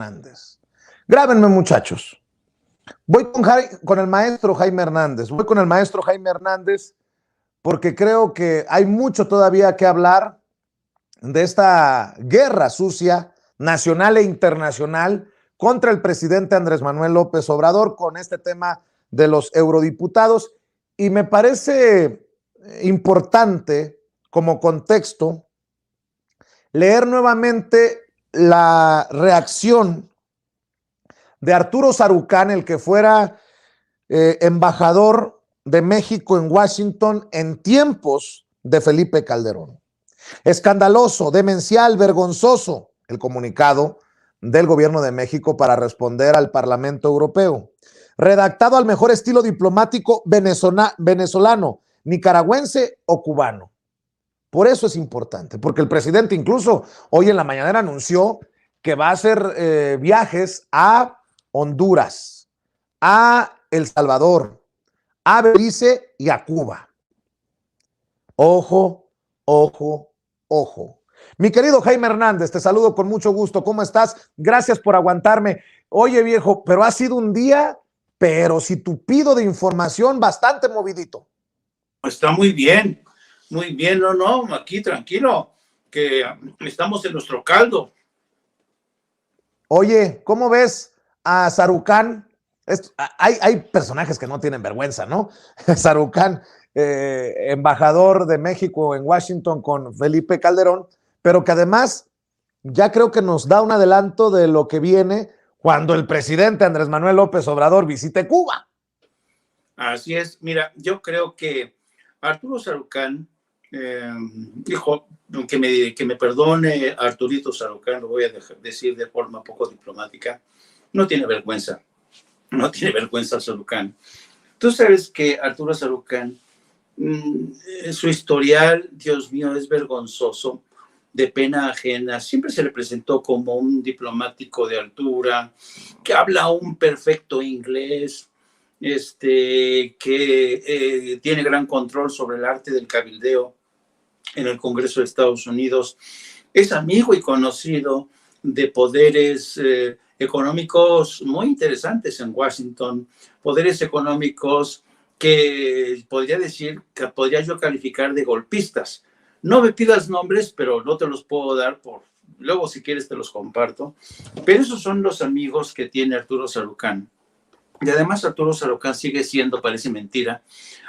Hernández. Grábenme, muchachos. Voy con el maestro Jaime Hernández. Voy con el maestro Jaime Hernández porque creo que hay mucho todavía que hablar de esta guerra sucia, nacional e internacional, contra el presidente Andrés Manuel López Obrador con este tema de los eurodiputados. Y me parece importante, como contexto, leer nuevamente la reacción de Arturo Sarucán, el que fuera embajador de México en Washington en tiempos de Felipe Calderón. Escandaloso, demencial, vergonzoso el comunicado del gobierno de México para responder al Parlamento Europeo. Redactado al mejor estilo diplomático venezolano, nicaragüense o cubano. Por eso es importante, porque el presidente incluso hoy en la mañanera anunció que va a hacer viajes a Honduras, a El Salvador, a Belice y a Cuba. Ojo, ojo, ojo. Mi querido Jaime Hernández, te saludo con mucho gusto. ¿Cómo estás? Gracias por aguantarme. Oye, viejo, pero ha sido un día, pero si tupido de información, bastante movidito. Está muy bien, no, aquí tranquilo, que estamos en nuestro caldo. Oye, ¿cómo ves a Sarucán? Hay personajes que no tienen vergüenza, ¿no? Sarucán, embajador de México en Washington con Felipe Calderón, pero que además ya creo que nos da un adelanto de lo que viene cuando el presidente Andrés Manuel López Obrador visite Cuba. Así es, mira, yo creo que Arturo Sarucán, dijo, que me perdone Arturito Sarucán, lo voy a decir de forma poco diplomática, no tiene vergüenza Sarucán. Tú sabes que Arturo Sarucán, su historial, Dios mío, es vergonzoso, de pena ajena. Siempre se le presentó como un diplomático de altura, que habla un perfecto inglés, que tiene gran control sobre el arte del cabildeo en el Congreso de Estados Unidos. Es amigo y conocido de poderes económicos muy interesantes en Washington, poderes económicos que podría yo calificar de golpistas. No me pidas nombres, pero no te los puedo dar, luego si quieres te los comparto. Pero esos son los amigos que tiene Arturo Sarucán. Y además Arturo Sarucán sigue siendo, parece mentira,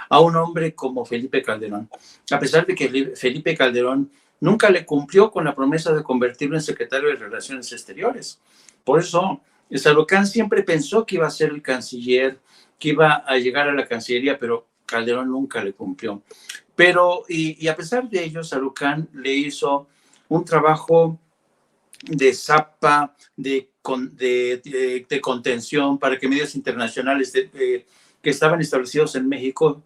a un hombre como Felipe Calderón. A pesar de que Felipe Calderón nunca le cumplió con la promesa de convertirlo en secretario de Relaciones Exteriores. Por eso, Sarucán siempre pensó que iba a ser el canciller, que iba a llegar a la Cancillería, pero Calderón nunca le cumplió. Pero, y a pesar de ello, Sarucán le hizo un trabajo de zapa, de contención para que medios internacionales que estaban establecidos en México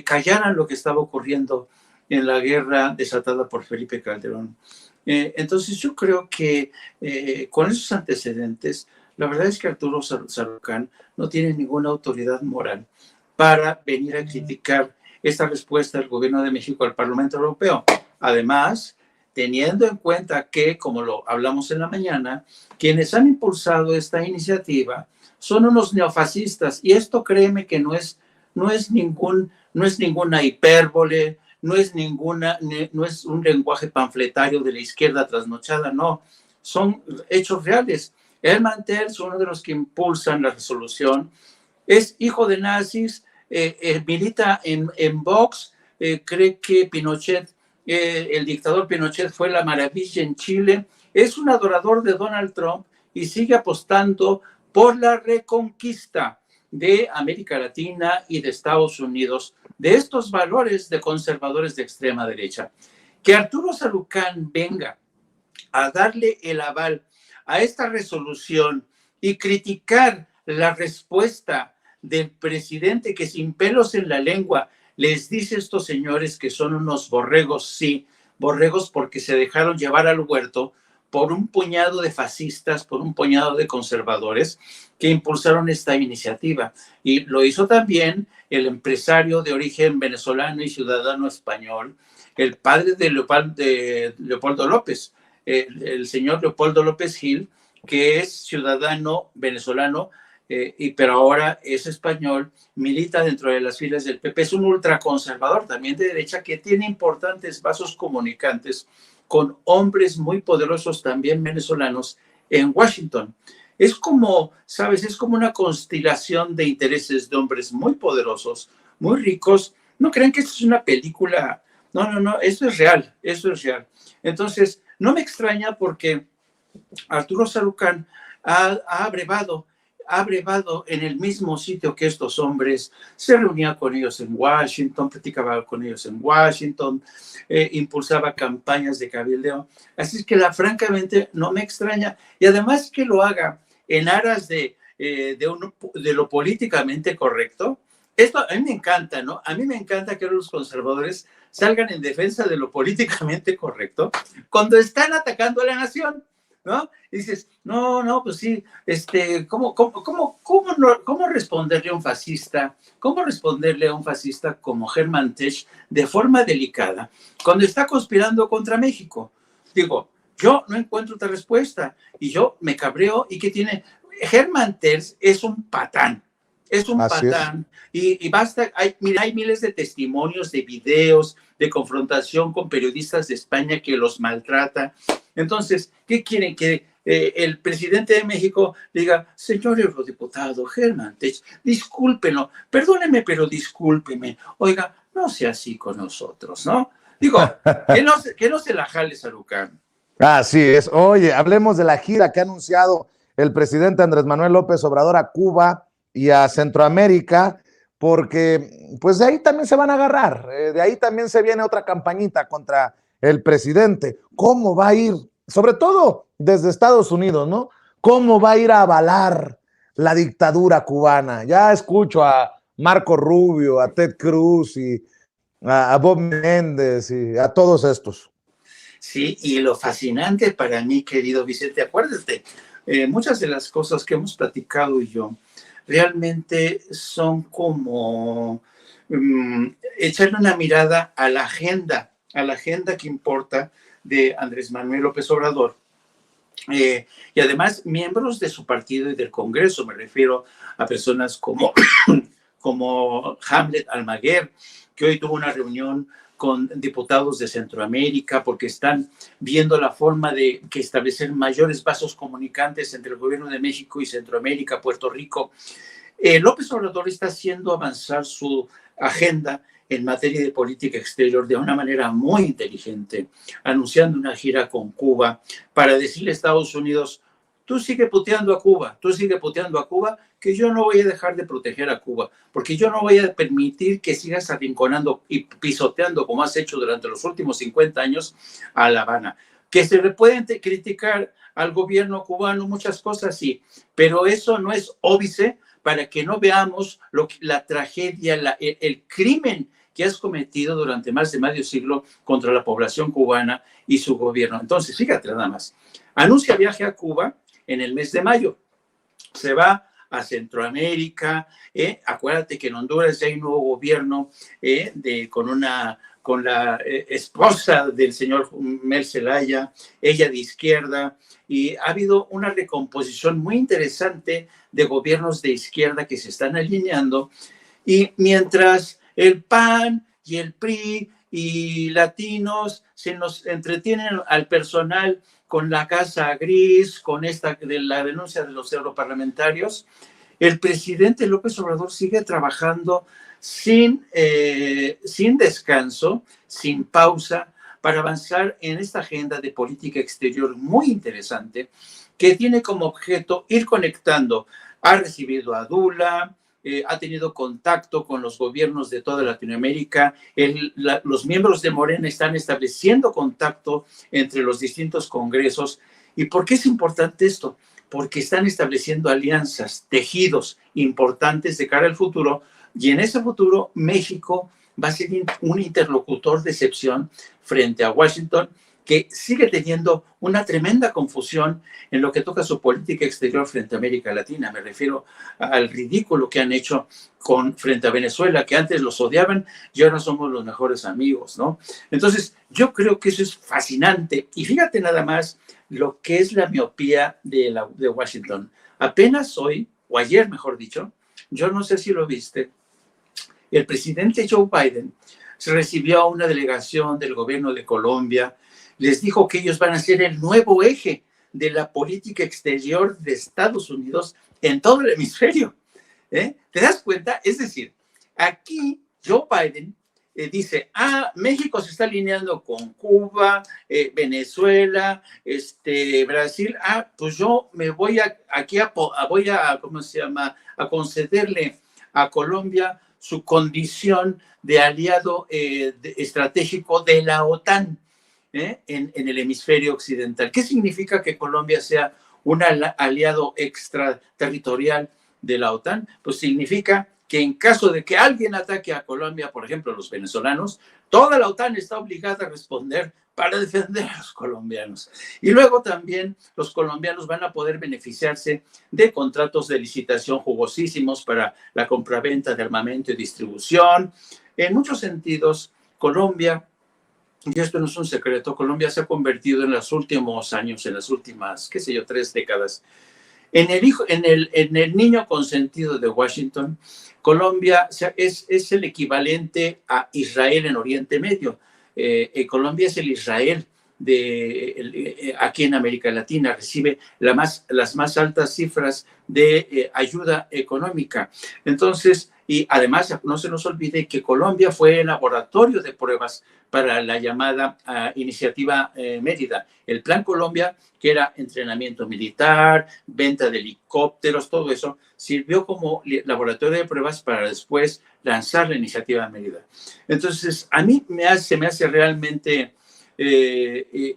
callaran lo que estaba ocurriendo en la guerra desatada por Felipe Calderón. Entonces yo creo que con esos antecedentes, la verdad es que Arturo Sarucán no tiene ninguna autoridad moral para venir a criticar esta respuesta del gobierno de México al Parlamento Europeo. Además, teniendo en cuenta que, como lo hablamos en la mañana, quienes han impulsado esta iniciativa son unos neofascistas, y esto créeme que no es ninguna hipérbole, no es un lenguaje panfletario de la izquierda trasnochada, no, son hechos reales. Hermann Terz, uno de los que impulsan la resolución, es hijo de nazis, milita en Vox, cree que Pinochet, el dictador Pinochet fue la maravilla en Chile, es un adorador de Donald Trump y sigue apostando por la reconquista de América Latina y de Estados Unidos, de estos valores de conservadores de extrema derecha. Que Arturo Sarucán venga a darle el aval a esta resolución y criticar la respuesta del presidente, que sin pelos en la lengua les dice a estos señores que son unos borregos, sí, borregos porque se dejaron llevar al huerto por un puñado de fascistas, por un puñado de conservadores que impulsaron esta iniciativa. Y lo hizo también el empresario de origen venezolano y ciudadano español, el padre de Leopoldo López, el señor Leopoldo López Gil, que es ciudadano venezolano, pero ahora es español, milita dentro de las filas del PP, es un ultraconservador también de derecha que tiene importantes vasos comunicantes con hombres muy poderosos también venezolanos en Washington. Es como, ¿sabes? Es como una constelación de intereses de hombres muy poderosos, muy ricos. No crean que esto es una película. No, no, no, esto es real, esto es real. Entonces, no me extraña porque Arturo Sarucán ha abrevado en el mismo sitio que estos hombres, se reunía con ellos en Washington, platicaba con ellos en Washington, impulsaba campañas de cabildeo. Así es que francamente no me extraña. Y además que lo haga en aras de lo políticamente correcto. Esto a mí me encanta, ¿no? A mí me encanta que los conservadores salgan en defensa de lo políticamente correcto cuando están atacando a la nación, ¿no? Y dices, no, pues sí, ¿cómo responderle a un fascista? ¿Cómo responderle a un fascista como Hermann Tertsch de forma delicada cuando está conspirando contra México? Digo, yo no encuentro otra respuesta y yo me cabreo. ¿Y qué tiene? Hermann Tertsch es un patán. Es un Así patán y basta, mira, hay miles de testimonios, de videos, de confrontación con periodistas de España que los maltrata. Entonces, ¿qué quieren? Que el presidente de México diga, señor eurodiputado Hermann Tertsch, discúlpenlo, perdóneme, pero discúlpeme. Oiga, no sea así con nosotros, ¿no? Digo, que no se la jale Sarucán. Así es. Oye, hablemos de la gira que ha anunciado el presidente Andrés Manuel López Obrador a Cuba y a Centroamérica, porque pues de ahí también se van a agarrar, de ahí también se viene otra campañita contra el presidente. ¿Cómo va a ir? Sobre todo desde Estados Unidos, ¿no? ¿Cómo va a ir a avalar la dictadura cubana? Ya escucho a Marco Rubio, a Ted Cruz y a Bob Méndez y a todos estos. Sí, y lo fascinante para mí, querido Vicente, acuérdate, muchas de las cosas que hemos platicado y yo, realmente son como echarle una mirada a la agenda que importa de Andrés Manuel López Obrador. Y además, miembros de su partido y del Congreso, me refiero a personas como Hamlet Almaguer, que hoy tuvo una reunión con diputados de Centroamérica porque están viendo la forma de establecer mayores vasos comunicantes entre el gobierno de México y Centroamérica, Puerto Rico. López Obrador está haciendo avanzar su agenda en materia de política exterior de una manera muy inteligente, anunciando una gira con Cuba para decirle a Estados Unidos, tú sigue puteando a Cuba, que yo no voy a dejar de proteger a Cuba, porque yo no voy a permitir que sigas arrinconando y pisoteando, como has hecho durante los últimos 50 años, a La Habana. Que se le pueden criticar al gobierno cubano muchas cosas, sí, pero eso no es óbice para que no veamos la tragedia, el crimen que has cometido durante más de medio siglo contra la población cubana y su gobierno. Entonces, fíjate nada más, anuncia viaje a Cuba en el mes de mayo, se va a Centroamérica, acuérdate que en Honduras ya hay un nuevo gobierno con la esposa del señor Mel Zelaya, ella de izquierda, y ha habido una recomposición muy interesante de gobiernos de izquierda que se están alineando, y mientras el PAN y el PRI y latinos se nos entretienen al personal con la casa gris, con esta de la denuncia de los europarlamentarios, el presidente López Obrador sigue trabajando sin descanso, sin pausa, para avanzar en esta agenda de política exterior muy interesante, que tiene como objeto ir conectando. Ha recibido a Dula, ha tenido contacto con los gobiernos de toda Latinoamérica, los miembros de Morena están estableciendo contacto entre los distintos congresos. ¿Y por qué es importante esto? Porque están estableciendo alianzas, tejidos importantes de cara al futuro, y en ese futuro México va a ser un interlocutor de excepción frente a Washington, que sigue teniendo una tremenda confusión en lo que toca a su política exterior frente a América Latina. Me refiero al ridículo que han hecho frente a Venezuela, que antes los odiaban y ahora somos los mejores amigos, ¿no? Entonces, yo creo que eso es fascinante. Y fíjate nada más lo que es la miopía de Washington. Apenas hoy, o ayer mejor dicho, yo no sé si lo viste, el presidente Joe Biden se recibió a una delegación del gobierno de Colombia, les dijo que ellos van a ser el nuevo eje de la política exterior de Estados Unidos en todo el hemisferio. ¿Te das cuenta? Es decir, aquí Joe Biden dice, México se está alineando con Cuba, Venezuela, Brasil, pues yo me voy ¿cómo se llama? A concederle a Colombia su condición de aliado estratégico de la OTAN en el hemisferio occidental. ¿Qué significa que Colombia sea un aliado extraterritorial de la OTAN? Pues significa que en caso de que alguien ataque a Colombia, por ejemplo, los venezolanos, toda la OTAN está obligada a responder para defender a los colombianos. Y luego también los colombianos van a poder beneficiarse de contratos de licitación jugosísimos para la compraventa de armamento y distribución. En muchos sentidos, Colombia, y esto no es un secreto, Colombia se ha convertido en los últimos años, en las últimas, 3 décadas, en el niño consentido de Washington. Colombia es el equivalente a Israel en Oriente Medio. Colombia es el Israel aquí en América Latina, recibe las más altas cifras de ayuda económica. Entonces, y además no se nos olvide que Colombia fue el laboratorio de pruebas para la llamada Iniciativa Mérida. El Plan Colombia, que era entrenamiento militar, venta de helicópteros, todo eso, sirvió como laboratorio de pruebas para después lanzar la Iniciativa Mérida. Entonces, a mí se me hace realmente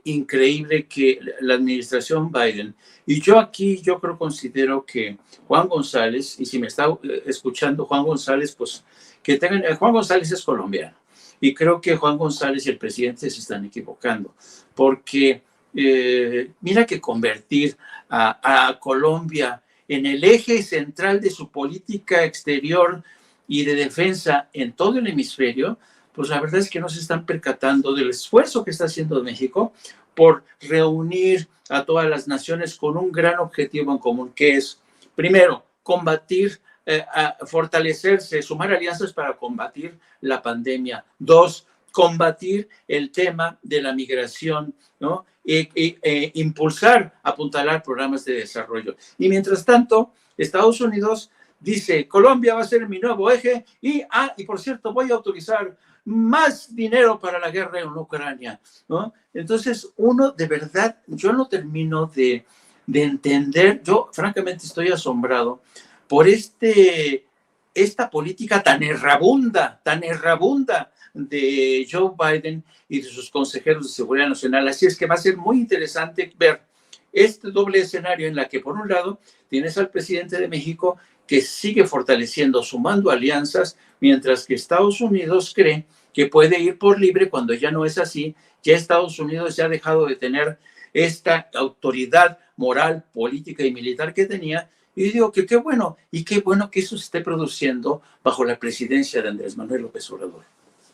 increíble que la administración Biden, y yo considero que Juan González, y si me está escuchando Juan González, pues Juan González es colombiano, y creo que Juan González y el presidente se están equivocando, porque mira que convertir a Colombia en el eje central de su política exterior y de defensa en todo el hemisferio, pues la verdad es que no se están percatando del esfuerzo que está haciendo México por reunir a todas las naciones con un gran objetivo en común, que es, primero, combatir, fortalecerse, sumar alianzas para combatir la pandemia. 2, combatir el tema de la migración, ¿no? Impulsar, apuntalar programas de desarrollo. Y mientras tanto, Estados Unidos dice, Colombia va a ser mi nuevo eje y por cierto, voy a autorizar más dinero para la guerra en Ucrania, ¿no? Entonces, uno de verdad, yo no termino de entender, yo francamente estoy asombrado por esta política tan errabunda de Joe Biden y de sus consejeros de seguridad nacional. Así es que va a ser muy interesante ver este doble escenario en la que, por un lado, tienes al presidente de México que sigue fortaleciendo, sumando alianzas, mientras que Estados Unidos cree que puede ir por libre cuando ya no es así. Ya Estados Unidos ya ha dejado de tener esta autoridad moral, política y militar que tenía. Y digo que qué bueno, y qué bueno que eso se esté produciendo bajo la presidencia de Andrés Manuel López Obrador.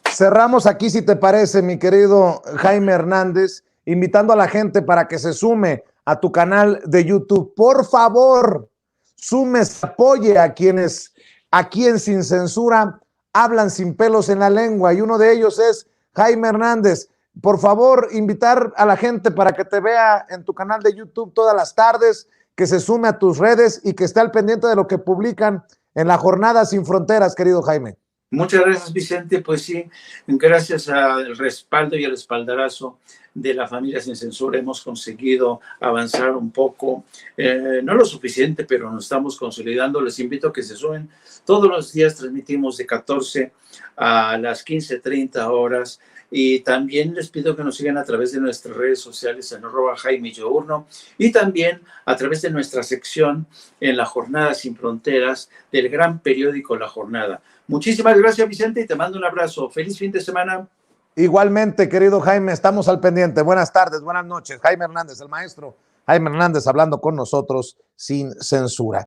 Cerramos aquí, si te parece, mi querido Jaime Hernández, invitando a la gente para que se sume a tu canal de YouTube. Por favor, súmese, apoye a quienes aquí en Sin Censura hablan sin pelos en la lengua, y uno de ellos es Jaime Hernández. Por favor, invitar a la gente para que te vea en tu canal de YouTube todas las tardes, que se sume a tus redes y que esté al pendiente de lo que publican en la Jornada Sin Fronteras, querido Jaime. Muchas gracias, Vicente. Pues sí, gracias al respaldo y al espaldarazo de la familia Sin Censura hemos conseguido avanzar un poco, no lo suficiente, pero nos estamos consolidando. Les invito a que se sumen. Todos los días transmitimos de 14 a las 15:30 horas, y también les pido que nos sigan a través de nuestras redes sociales en @JaimeYourno, y también a través de nuestra sección en la Jornada Sin Fronteras del gran periódico La Jornada. Muchísimas gracias, Vicente, y te mando un abrazo. Feliz fin de semana. Igualmente, querido Jaime, estamos al pendiente. Buenas tardes, buenas noches. Jaime Hernández, el maestro Jaime Hernández, hablando con nosotros sin censura.